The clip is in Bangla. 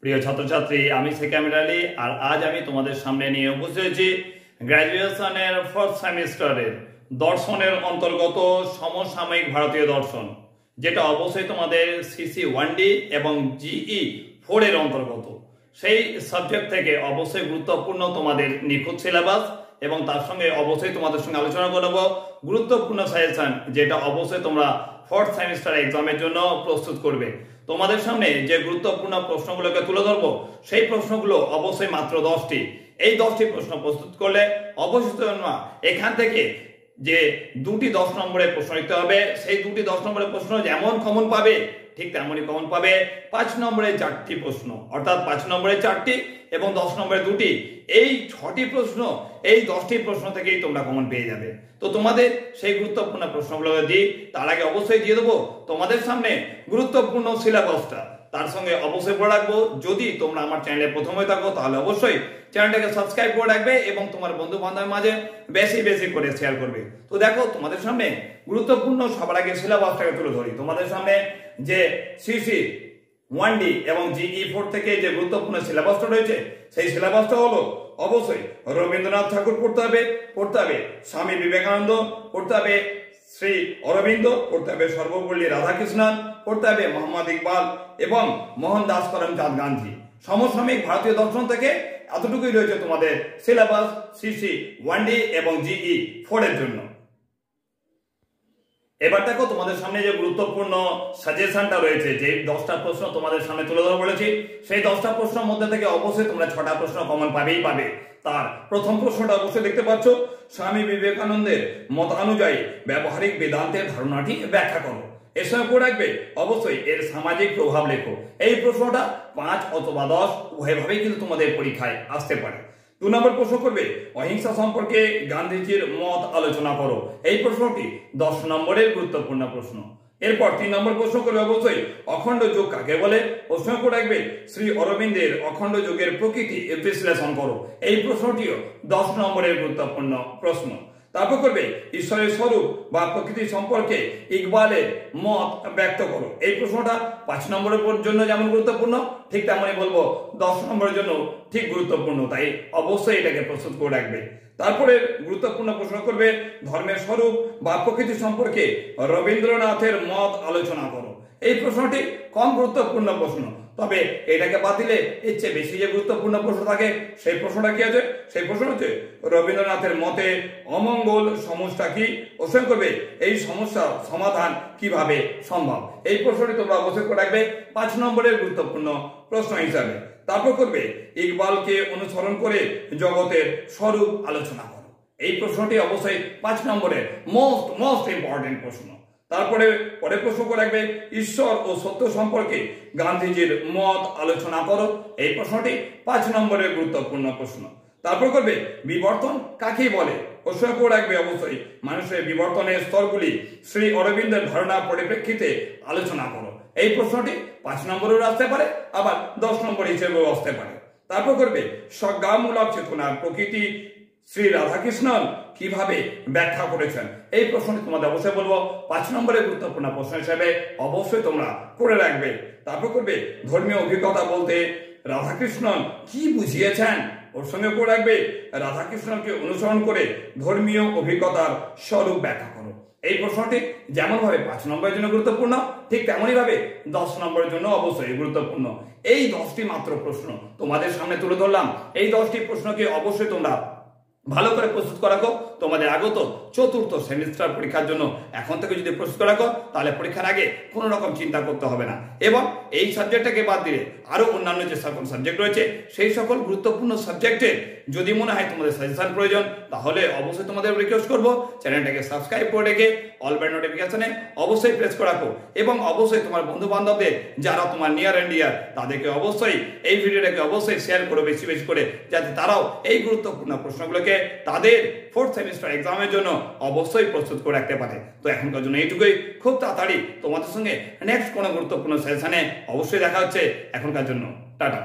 প্রিয় ছাত্রছাত্রী, আমি সেকেন্ড আলী আর আজ আমি তোমাদের সামনে নিয়ে উপস্থিত হয়েছি গ্র্যাজুয়েশনের ফোর্থ সেমিস্টারের দর্শনের অন্তর্গত সমসাময়িক ভারতীয় দর্শন, যেটা অবশ্যই তোমাদের সিসি 1D এবং জিই 4 এর অন্তর্গত। সেই সাবজেক্ট থেকে অবশ্যই গুরুত্বপূর্ণ তোমাদের নিখুঁত সিলেবাস এবং তার সঙ্গে অবশ্যই তোমাদের সঙ্গে আলোচনা করব গুরুত্বপূর্ণ সাজেশন, যেটা অবশ্যই তোমরা ফোর্থ সেমিস্টার এক্সামের জন্য প্রস্তুত করবে। তোমাদের সামনে যে গুরুত্বপূর্ণ প্রশ্নগুলোকে তুলে ধরবো, সেই প্রশ্নগুলো অবশ্যই মাত্র 10টি। এই 10টি প্রশ্ন প্রস্তুত করলে অবশ্যই তোমরা এখান থেকে যে দুটি 10 নম্বরের প্রশ্ন লিখতে হবে, সেই দুটি 10 নম্বরের প্রশ্ন যেমন কমন পাবে ঠিক তেমনই কমন পাবে 5 নম্বরের 4টি প্রশ্ন, অর্থাৎ 5 নম্বরের 4টি এবং 10 নম্বরের 2টি। এই 6টি প্রশ্ন, এই 10টি প্রশ্ন থেকেই তোমরা কমন পেয়ে যাবে। তো তোমাদের সেই গুরুত্বপূর্ণ প্রশ্নগুলো দিই, তার আগে অবশ্যই দিয়ে দেবো তোমাদের সামনে গুরুত্বপূর্ণ সিলেবাসটা। তার সঙ্গে অবশ্যই বলে রাখবো, যদি তোমরা আমার চ্যানেলে প্রথম হয়ে থাকো তাহলে অবশ্যই চ্যানেলটাকে সাবস্ক্রাইব করে রাখবে এবং তোমার বন্ধু বান্ধবের মাঝে বেশি বেশি করে শেয়ার করবে। তো দেখো, তোমাদের সামনে গুরুত্বপূর্ণ সবার আগে সিলেবাসটাকে তুলে ধরি। তোমাদের সামনে যে সিসি 1D এবং জিই 4 থেকে যে গুরুত্বপূর্ণ সিলেবাসটা রয়েছে, সেই সিলেবাসটা হলো অবশ্যই রবীন্দ্রনাথ ঠাকুর পড়তে হবে স্বামী বিবেকানন্দ পড়তে হবে, শ্রী অরবিন্দ পড়তে হবে, সর্বপল্লী রাধাকৃষ্ণন পড়তে হবে, মোহাম্মদ ইকবাল এবং মোহনদাস করমচাঁদ গান্ধী। সমসাময়িক ভারতীয় দর্শন থেকে এতটুকুই রয়েছে তোমাদের সিলেবাস সিসি 1D এবং জিই 4 এর জন্য। এবার দেখো, তোমাদের সামনে যে গুরুত্বপূর্ণ সাজেশনটা রয়েছে, যে 10টা প্রশ্ন তোমাদের সামনে তুলে ধরে বলেছি, সেই 10টা প্রশ্নের মধ্যে থেকে অবশ্যই তোমরা 6টা প্রশ্ন কমন পাবে। তার প্রথম প্রশ্নটা অবশ্যই দেখতে পাচ্ছ, স্বামী বিবেকানন্দের মতানুযায়ী ব্যবহারিক বেদান্তের ধারণাটি ব্যাখ্যা করো। এর সঙ্গে করে রাখবে অবশ্যই এর সামাজিক প্রভাব লেখো। এই প্রশ্নটা 5 অথবা 10 উভয়ভাবেই কিন্তু তোমাদের পরীক্ষায় আসতে পারে। 2 নম্বর প্রশ্ন করবে, অহিংসা সম্পর্কে গান্ধীজির মত আলোচনা করো। এই প্রশ্নটি 10 নম্বরের গুরুত্বপূর্ণ প্রশ্ন। এরপর 3 নম্বর প্রশ্ন করবে অবশ্যই অখণ্ড যোগ কাকে বলে। প্রশ্ন করে রাখবে শ্রী অরবিন্দের অখণ্ড যোগের প্রকৃতি বিশ্লেষণ করো। এই প্রশ্নটিও 10 নম্বরের গুরুত্বপূর্ণ প্রশ্ন। তারপর করবে ঈশ্বরের স্বরূপ বা প্রকৃতি সম্পর্কে ইকবালের মত ব্যক্ত করো। এই প্রশ্নটা 5 নম্বরের জন্য যেমন গুরুত্বপূর্ণ, ঠিক তেমনই বলবো 10 নম্বরের জন্য ঠিক গুরুত্বপূর্ণ, তাই অবশ্যই এটাকে প্রস্তুত করে রাখবে। তারপরে গুরুত্বপূর্ণ প্রশ্ন করবে ধর্মের স্বরূপ বা প্রকৃতি সম্পর্কে রবীন্দ্রনাথের মত আলোচনা করো। এই প্রশ্নটি কম গুরুত্বপূর্ণ প্রশ্ন, তবে এটাকে বাদ দিলে এর চেয়ে বেশি যে গুরুত্বপূর্ণ প্রশ্ন থাকে, সেই প্রশ্নটা কি আছে? সেই প্রশ্ন হচ্ছে রবীন্দ্রনাথের মতে অমঙ্গল সমস্যা কি, প্রশ্ন করবে এই সমস্যা সমাধান কিভাবে সম্ভব। এই প্রশ্নটি তোমরা অবশ্যই করে রাখবে 5 নম্বরের গুরুত্বপূর্ণ প্রশ্ন হিসাবে। তারপর করবে ইকবালকে অনুসরণ করে জগতের স্বরূপ আলোচনা করো। এই প্রশ্নটি অবশ্যই 5 নম্বরের মোস্ট ইম্পর্টেন্ট প্রশ্ন। তারপরে পরে প্রশ্ন করে রাখবে ঈশ্বর ও সত্য সম্পর্কে গান্ধীজির মত আলোচনা করো। এই প্রশ্নটি 5 নম্বরের গুরুত্বপূর্ণ প্রশ্ন। তারপর করবে বিবর্তন কাকে বলে। প্রশ্ন করে রাখবে অবশ্যই মানুষের বিবর্তনের স্তরগুলি শ্রী অরবিন্দের ধারণার পরিপ্রেক্ষিতে আলোচনা করো। এই প্রশ্নটি 5 নম্বরেও আসতে পারে, আবার 10 নম্বর হিসেবেও আসতে পারে। তারপর করবে স্বজ্ঞামূলক চেতনার প্রকৃতি শ্রী রাধাকৃষ্ণন কিভাবে ব্যাখ্যা করেছেন। এই প্রশ্নটি তোমাদের অবশ্যই বলবো 5 নম্বরের গুরুত্বপূর্ণ প্রশ্ন হিসেবে অবশ্যই তোমরা করে রাখবে। তারপর করবে ধর্মীয় অভিজ্ঞতা বলতে রাধাকৃষ্ণন কি বুঝিয়েছেন। ওর সঙ্গে করে রাখবে রাধাকৃষ্ণনকে অনুসরণ করে ধর্মীয় অভিজ্ঞতার স্বরূপ ব্যাখ্যা করো। এই প্রশ্নটি যেমন ভাবে 5 নম্বরের জন্য গুরুত্বপূর্ণ, ঠিক তেমনই ভাবে 10 নম্বরের জন্য অবশ্যই গুরুত্বপূর্ণ। এই 10টি মাত্র প্রশ্ন তোমাদের সামনে তুলে ধরলাম। এই 10টি প্রশ্নকে অবশ্যই তোমরা ভালো করে প্রস্তুত করে রাখো। তোমাদের আগত 4র্থ সেমিস্টার পরীক্ষার জন্য এখন থেকে যদি প্রস্তুত করে রাখো, তাহলে পরীক্ষার আগে কোনো রকম চিন্তা করতে হবে না। এবং এই সাবজেক্টটাকে বাদ দিলে আরো অন্যান্য যে সকল সাবজেক্ট রয়েছে, সেই সকল গুরুত্বপূর্ণ সাবজেক্টের যদি মনে হয় তোমাদের সাজেশন প্রয়োজন, তাহলে অবশ্যই তোমাদের রিকোয়েস্ট করবো চ্যানেলটাকে সাবস্ক্রাইব করে রেখে অল বেল নোটিফিকেশনে অবশ্যই প্রেস করে রাখো। এবং অবশ্যই তোমার বন্ধু বান্ধবদের যারা তোমার নিয়ার অ্যান্ড ডিয়ার, তাদেরকে অবশ্যই এই ভিডিওটাকে অবশ্যই শেয়ার করো বেশি বেশি করে, যাতে তারাও এই গুরুত্বপূর্ণ প্রশ্নগুলোকে তাদের 4th সেমিস্টার এক্সামের জন্য অবশ্যই প্রস্তুত করে রাখতে পারে। তো এখনকার জন্য এইটুকুই। খুব তাড়াতাড়ি তোমাদের সঙ্গে নেক্সট কোনো গুরুত্বপূর্ণ সেশনে অবশ্যই দেখা হচ্ছে। এখনকার জন্য টাটা।